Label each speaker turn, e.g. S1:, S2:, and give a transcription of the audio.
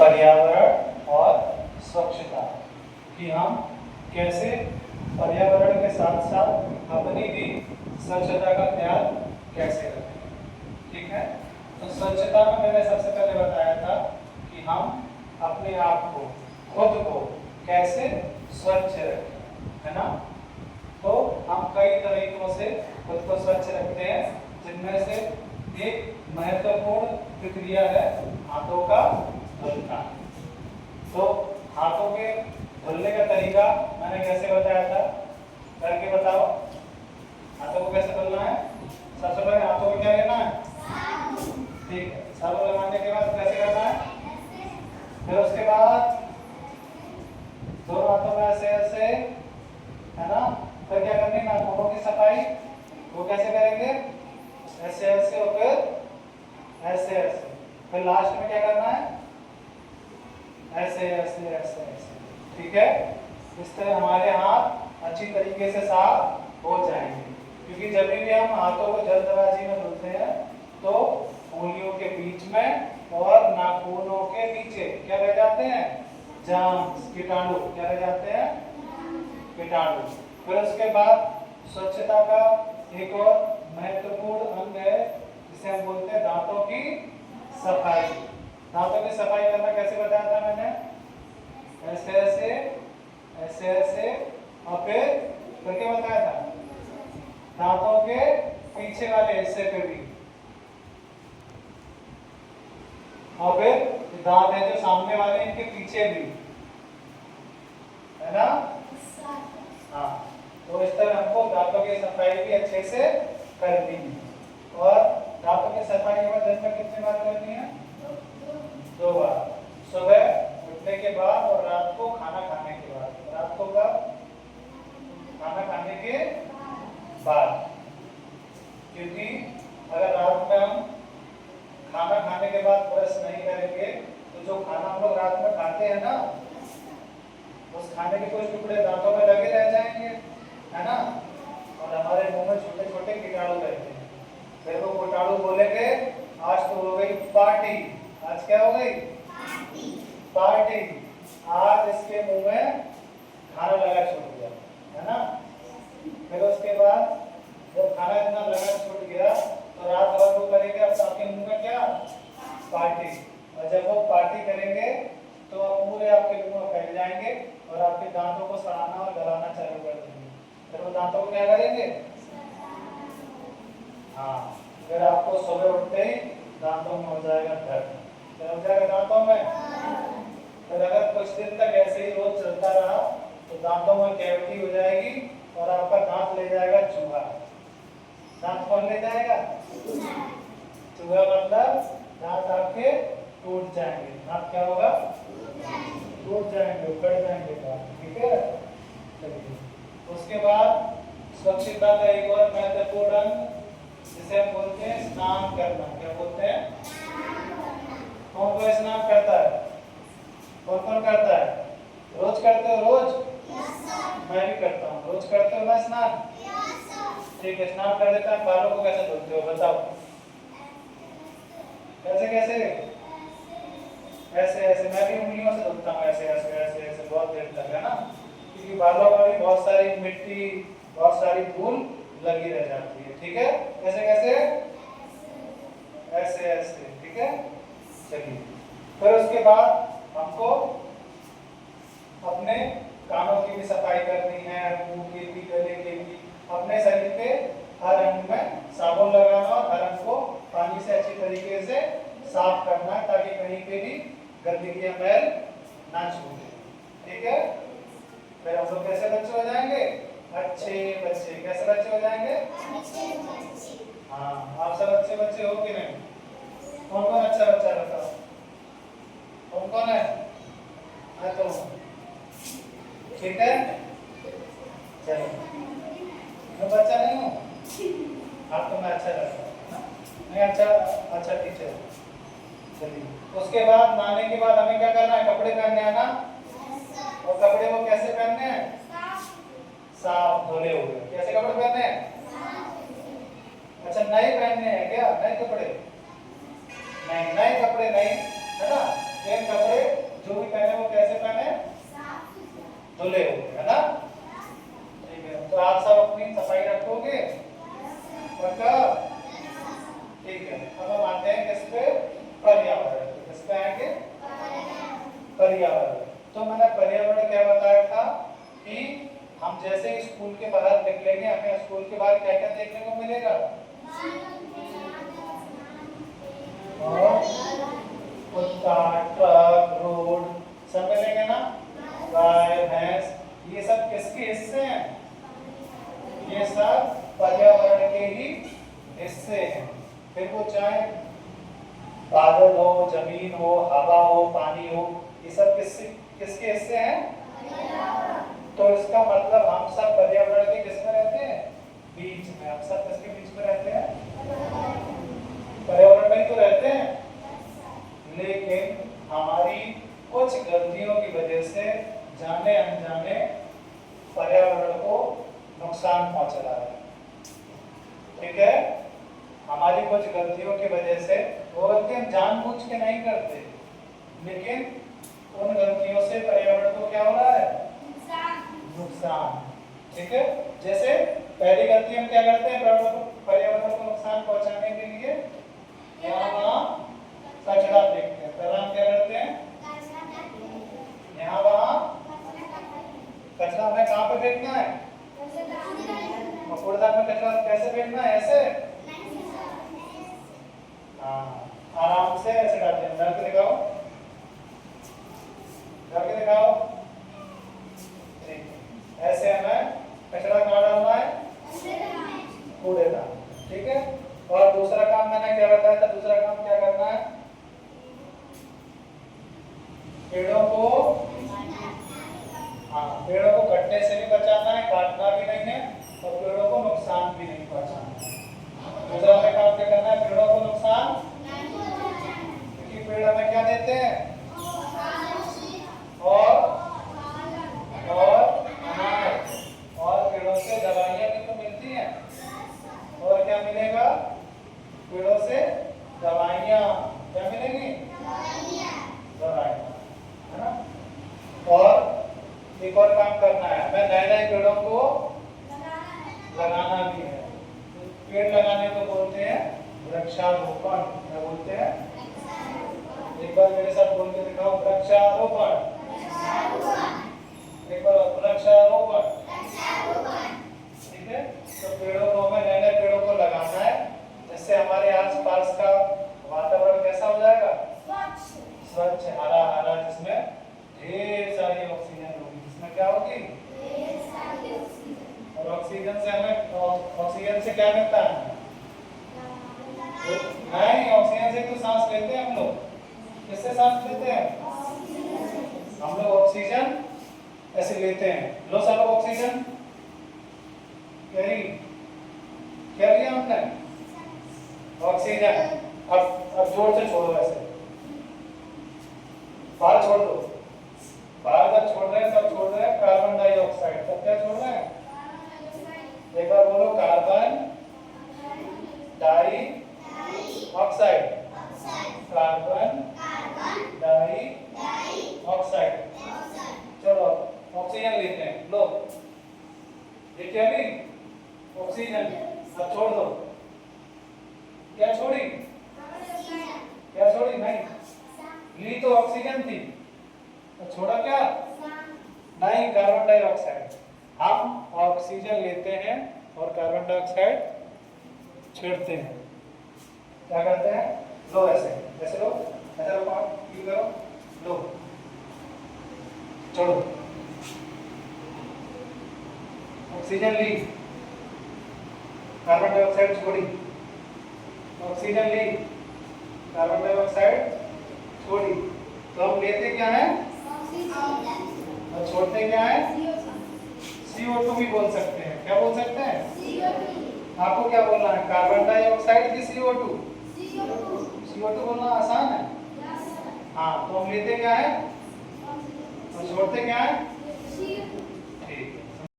S1: पर्यावरण और स्वच्छता कि हम कैसे पर्यावरण के साथ साथ अपनी भी स्वच्छता का ख्याल कैसे रखें। ठीक है, तो स्वच्छता में मैंने सबसे पहले बताया था कि हम अपने आप को, खुद को कैसे स्वच्छ रखें, है ना। तो हम कई तरीकों से खुद को स्वच्छ रखते हैं, जिनमें से एक महत्वपूर्ण प्रक्रिया है हाथों का धुलना। तो हाथों के धुलने का तरीका मैंने कैसे बताया था, करके बताओ। हाथों को कैसे धुलना है? सबसे पहले हाथों को क्या लेना है? ठीक है, साबुन लगाने के बाद कैसे करना है? फिर उसके बाद दोनों हाथों में ऐसे ऐसे, है ना। फिर क्या करनी है? नाखूनों की सफाई। वो कैसे करेंगे? ऐसे ऐसे और फिर ऐसे ऐसे। फिर लास्ट में क्या करना है? ऐसे ऐसे ऐसे ऐसे। ठीक है, इस तरह हमारे हाथ अच्छी तरीके से साफ हो जाएंगे। क्योंकि जब भी हम हाथों को जल्दबाजी में धुलते हैं तो उंगलियों के बीच में और नाखूनों के नीचे क्या रह जाते हैं? जर्म्स, कीटाणु। क्या रह जाते हैं? कीटाणु। फिर उसके बाद स्वच्छता का एक और महत्वपूर्ण अंग है जिसे हम बोलते हैं दांतों की सफाई। दांतों की सफाई करना कैसे बताया था मैंने? ऐसे ऐसे ऐसे ऐसे और फिर क्या बताया था? दांतों के पीछे वाले हिस्से पे भी, और फिर दांत है जो सामने वाले इनके पीछे भी, है ना। हाँ, तो इस तरह हमको दांतों की सफाई भी अच्छे से करनी है। और दांतों की सफाई के बाद दिन में कितनी बार करनी है? 2 बार, सुबह उठने के बाद और रात को खाना खाने के बाद। रात को कब? खाना खाने के बाद। क्योंकि अगर रात में हम खाना खाने के बाद ब्रश नहीं करेंगे तो जो खाना हम लोग रात में खाते हैं ना, उस खाने के कुछ टुकड़े दांतों में लगे रह जाएंगे, है ना। और हमारे मुंह में छोटे छोटे कीटाणु रहते हैं। फिर वो कीटाणु बोलेंगे आज तो हो गई पार्टी। आज क्या हो गई? पार्टी। आज इसके मुंह में खाना लगा छूट गया, है ना। फिर उसके बाद जब खाना इतना लगा छूट गया तो रात भर वो करेंगे अब आपके मुंह में क्या? पार्टी। और जब वो पार्टी करेंगे तो पूरे आपके मुंह में फैल जाएंगे और आपके दांतों को सड़ाना और गलाना चालू कर देंगे। फिर वो दांतों को क्या करेंगे? हाँ, फिर आपको सुबह उठते ही दांतों में हो जाएगा दर्द। क्या हो जाएगा दांतों में? फिर अगर कुछ दिन तक ऐसे ही रोज चलता रहा तो दांतों में कैविटी हो जाएगी और आपका दांत ले जाएगा चूहा। दांत कौन ले जाएगा? चूहा। मतलब दांत आपके टूट जाएंगे। दांत क्या होगा? टूट जाएंगे, उखड़ जाएंगे दांत। ठीक है, चलिए। उसके बाद स्वच्छता का एक और महत्वपूर्ण अंग जिसे हम बोलते हैं स्नान करना। क्या बोलते हैं? कौन कौन स्नान करता है? कौन कौन करता है? रोज करते हो? रोज? मैं भी करता हूँ। रोज करते हो ना स्नान? ठीक है, स्नान कर देता है। बालों को कैसे धोते हो बताओ? कैसे कैसे? ऐसे ऐसे। मैं भी उंगलियों से धोता हूँ, ऐसे ऐसे ऐसे ऐसे बहुत देर तक, है ना। क्योंकि बालों में भी बहुत सारी मिट्टी, बहुत सारी धूल लगी रह जाती है। ठीक है, कैसे कैसे? ऐसे ऐसे। ठीक है, चलिए। फिर उसके बाद हमको अपने कानों की भी सफाई करनी है, मुंह की भी, गले की भी। अपने शरीर पे हर अंग में साबुन लगाना और हर अंग को पानी से अच्छी तरीके से साफ करना है ताकि कहीं पे भी गंदगी या मैल ना छूटे। ठीक है, फिर हम लोग कैसे बच्चे हो जाएंगे? अच्छे बच्चे। कैसे बच्चे हो जाएंगे? हाँ, आप सब अच्छे बच्चे हो कि नहीं? कौन कौन अच्छा बच्चा बताओ? कौन कौन है? मैं तो हूँ। ठीक है, चलो। मैं बच्चा नहीं हूँ? आपको मैं अच्छा लगता है? मैं अच्छा टीचर हूँ। चलिए, उसके बाद नहाने के बाद हमें क्या करना है? कपड़े पहनने हैं ना। और कपड़े को कैसे पहनने हैं? साफ धुले हुए। कैसे कपड़े पहनने हैं? अच्छा, नए पहनने हैं क्या? नए कपड़े नहीं, नए कपड़े नहीं, है ना। ये कपड़े धुले हुए, है ना? ठीक है, तो आप सब अपनी सफाई रखोगे? पक्का? ठीक है, अब हम आते हैं किस पे? पर्यावरण। किस पे आएंगे? पर्यावरण। तो मैंने पर्यावरण क्या बताया था कि हम जैसे ही स्कूल के बाहर निकलेंगे हमें स्कूल के बाहर क्या क्या देखने को मिलेगा? और कुत्ता, ट्रक, रोड सब मिलेंगे ना? गाय, भैंस, ये सब किसके हिस्से हैं? ये सब पर्यावरण के ही हिस्से हैं। फिर वो चाहे बादल हो, जमीन हो, हवा हो, पानी हो, ये सब किसके हिस्से हैं? तो इसका मतलब हम सब पर्यावरण के किस में रहते हैं? बीच में। हम सब किसके बीच में रहते हैं? पर्यावरण में ही तो रहते हैं। लेकिन हमारी कुछ गलतियों की वजह से जाने अनजाने पर्यावरण को नुकसान पहुंचा रहा है। ठीक है, हमारी कुछ गलतियों की वजह से, वो गलती हम जानबूझ के नहीं करते, लेकिन उन गलतियों से पर्यावरण को क्या हो रहा है? नुकसान। ठीक है, जैसे पहली गलती हम क्या करते हैं पर्यावरण को नुकसान पहुंचाने के लिए? यहाँ वहाँ कचरा फेंकते हैं। पहला हम क्या करते हैं? यहाँ वहाँ कचरा हमें कहाँ पे फेंकना है? कूड़ेदान में कचरा कैसे फेंकना है? ऐसे? हाँ, आराम से ऐसे डालते हैं। डाल के दिखाओ, डाल के दिखाओ। ठीक, ऐसे हमें कचरा कहाँ डालना है? कूड़ेदान। ठीक है, और दूसरा काम मैंने क्या बताया था? दूसरा काम क्या करना है? पेड़ों को, हाँ, पेड़ों को कटने से भी बचाना है, काटना भी नहीं है, और पेड़ों को नुकसान भी नहीं पहुंचाना है। दूसरा हमें काम क्या करना है? पेड़ों को नुकसान, क्योंकि पेड़ हमें क्या देते हैं? और अनाज, और पेड़ों से दवाइयाँ भी तो मिलती हैं। और क्या मिलेगा? पेड़ों से दवाइयाँ। क्या मिलेंगी? दवाइयाँ, है ना? और एक और काम करना है हमें, नए नए पेड़ों को लगाना भी है। पेड़ लगाने को बोलते हैं वृक्षारोपण। क्या बोलते हैं? एक बार मेरे साथ बोल के दिखाओ, वृक्षारोपण। एक बार वृक्षारोपण। ठीक है, तो पेड़ों को हमें, नए नए पेड़ों को लगाना है, जिससे हमारे आसपास का वातावरण कैसा हो जाएगा? स्वच्छ, हरा हरा, जिसमें ढेर सारी ऑक्सीजन होगी। जिसमें क्या होगी? और ऑक्सीजन से हमें, ऑक्सीजन से क्या मिलता है? नहीं, ऑक्सीजन से तो सांस लेते हैं हम लोग। किससे सांस लेते हैं? हम लोग ऑक्सीजन ऐसे लेते हैं। लो सब ऑक्सीजन, क्या लिया हमने? ऑक्सीजन। अब जोर से छोड़ो, ऐसे बाहर छोड़ दो। बाहर जब छोड़ रहे हैं तब छोड़ रहे हैं कार्बन डाइऑक्साइड। तब क्या छोड़ रहे हैं? एक बार बोलो, कार्बन डाइऑक्साइड। Carbon dioxide. चलो ऑक्सीजन लेते हैं। लो, ये क्या ली? ऑक्सीजन। अब छोड़ दो। क्या छोड़ी? क्या छोड़ी? नहीं, ली तो ऑक्सीजन थी, तो छोड़ा क्या? नहीं, कार्बन डाइऑक्साइड। हम ऑक्सीजन लेते हैं और कार्बन डाइऑक्साइड छोड़ते हैं। क्या करते हैं? लो, ऐसे ऐसे लो, ऐसे लो, फील करो, लो, छोड़ो। ऑक्सीजन ली, कार्बन डाइऑक्साइड छोड़ी। ऑक्सीजन ली, कार्बन डाइऑक्साइड छोड़ी। तो हम लेते क्या है और छोड़ते क्या है? CO2 भी बोल सकते हैं। क्या बोल सकते हैं? CO2। आपको क्या बोलना है? कार्बन डाइऑक्साइड की CO2? CO2 बोलना आसान है। हाँ, तो हम लेते क्या है और छोड़ते क्या है?